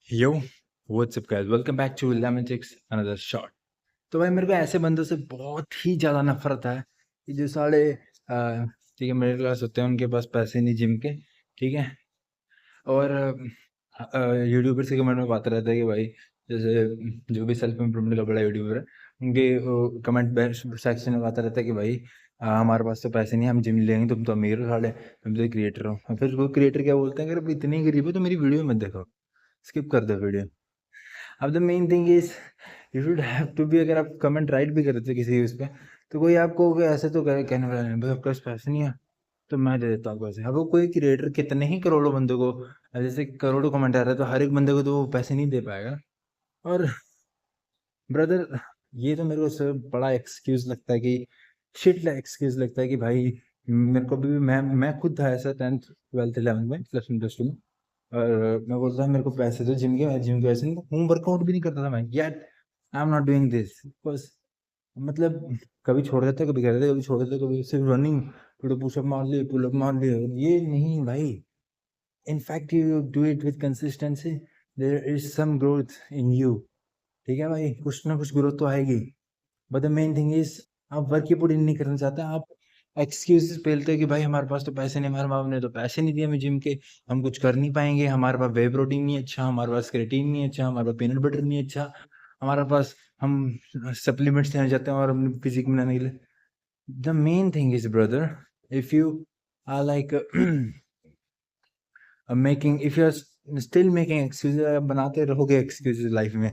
Yo what's up guys, welcome back to Lemon Chicks another shot. तो भाई मेरे को ऐसे बंदों से बहुत ही ज़्यादा नफरत है कि जो साले ठीक है मिडिल क्लास होते हैं, उनके पास पैसे नहीं जिम के, ठीक है। और यूट्यूबर से कमेंट में बात रहता है कि भाई जैसे जो भी सेल्फ इम्प्रूवमेंट का बड़ा यूट्यूबर है, उनके कमेंट सेक्शन में आता रहता है कि भाई हमारे पास तो पैसे नहीं, हम जिम लेंगे, तुम तो अमीर हो साले, तुम तो क्रिएटर हो। और फिर वो क्रिएटर क्या बोलते हैं, अगर इतनी गरीब हो तो मेरी वीडियो मत देखो, स्किप कर दो वीडियो। अब the main thing is you should have to be, अगर आप कमेंट राइट भी करते हो किसी उस पे, तो कोई आपको ऐसे तो कहने वाला नहीं भाई आपके पास पैसे नहीं है तो मैं दे देता हूँ पैसे। अब वो कोई क्रिएटर कितने ही करोड़ों बंदों को, जैसे करोड़ों कमेंट आ रहा है, तो हर एक बंदे को तो वो पैसे नहीं दे पाएगा। और ब्रदर, ये तो मेरे को सब बड़ा एक्सक्यूज लगता है कि शिट एक्सक्यूज लगता है कि भाई मेरे को भी, मैं खुद था ऐसा 10th 12th 11th में, +1 +2 में। और मैं बोलता था मेरे को पैसे दो जिम के, मैं जिम के वैसे नहीं, होम वर्कआउट भी नहीं करता था मैं, yet I am not doing this बस। मतलब कभी छोड़ देता, कभी कर देता, कभी छोड़ देता, कभी सिर्फ रनिंग, थोड़ा पुशअप मार लिए, पुलअप मार लिए, ये नहीं भाई। In fact you do it with consistency, there is some growth in you. ठीक है भाई, कुछ ना कुछ ग्रोथ तो आएगी। But the main thing is आप वर्क ही पुट इन नहीं करना चाहते, आप एक्सक्यूजेस पेलते हैं कि भाई हमारे पास तो पैसे नहीं, हमारे बाप ने तो पैसे नहीं दिए हमें जिम के, हम कुछ कर नहीं पाएंगे, हमारे पास वे प्रोटीन नहीं अच्छा, हमारे पास क्रेटीन नहीं अच्छा, हमारे पास पीनट बटर नहीं अच्छा, हमारे पास, हम सप्लीमेंट्स लेने जाते हैं और अपनी फिजिक बनाने के लिए। The main thing is brother, if you are like making, if you are still making excuses, बनाते रहोगे एक्सक्यूजेस लाइफ में,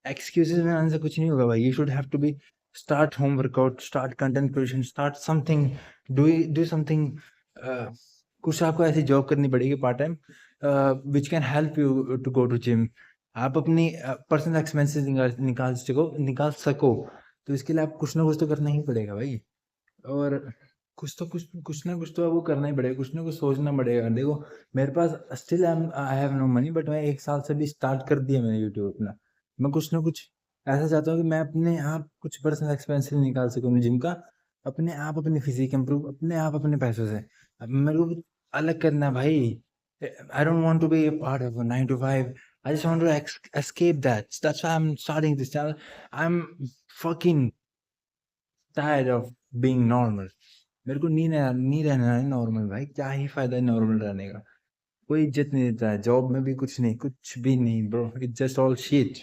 एक्सक्यूजेस बनाने से कुछ नहीं होगा भाई। You should have to be, start home workout, start content creation, start something, do something. कुछ आपको ऐसी जॉब करनी पड़ेगी part time, which can help you to go to gym. आप अपनी पर्सनल एक्सपेंसेस निकाल सको, तो इसके लिए आप कुछ ना कुछ तो करना ही पड़ेगा भाई। और कुछ ना कुछ तो वो करना ही पड़ेगा, कुछ ना कुछ सोचना पड़ेगा। देखो मेरे पास still I have no money, but मैं 1 साल से भी स्टार्ट कर दिया मैंने यूट्यूब अपना। मैं कुछ ना कुछ ऐसा चाहता हूँ कि मैं अपने आप कुछ पर्सनल एक्सपेंसेस निकाल सकूँ जिम का, अपने आप अपनी फिजिक इम्प्रूव, अपने आप अपने पैसों से। अब मेरे को कुछ अलग करना है भाई। I don't want to be a part of a 9 to 5. I just want to escape that. That's why I'm starting this channel. I'm fucking tired of being normal. मेरे को नहीं रहना है नॉर्मल भाई, क्या ही फायदा है नॉर्मल रहने का। कोई इज्जत नहीं देता है, जॉब में भी कुछ नहीं, कुछ भी नहीं bro, it's just all shit.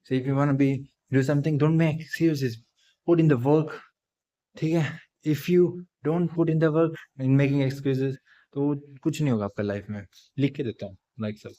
So if you want to be, do something, don't make excuses, put in the work. ठीक है, if you don't put in the work in making excuses, तो कुछ नहीं होगा आपका लाइफ में। लिख के देता हूँ लाइक सब।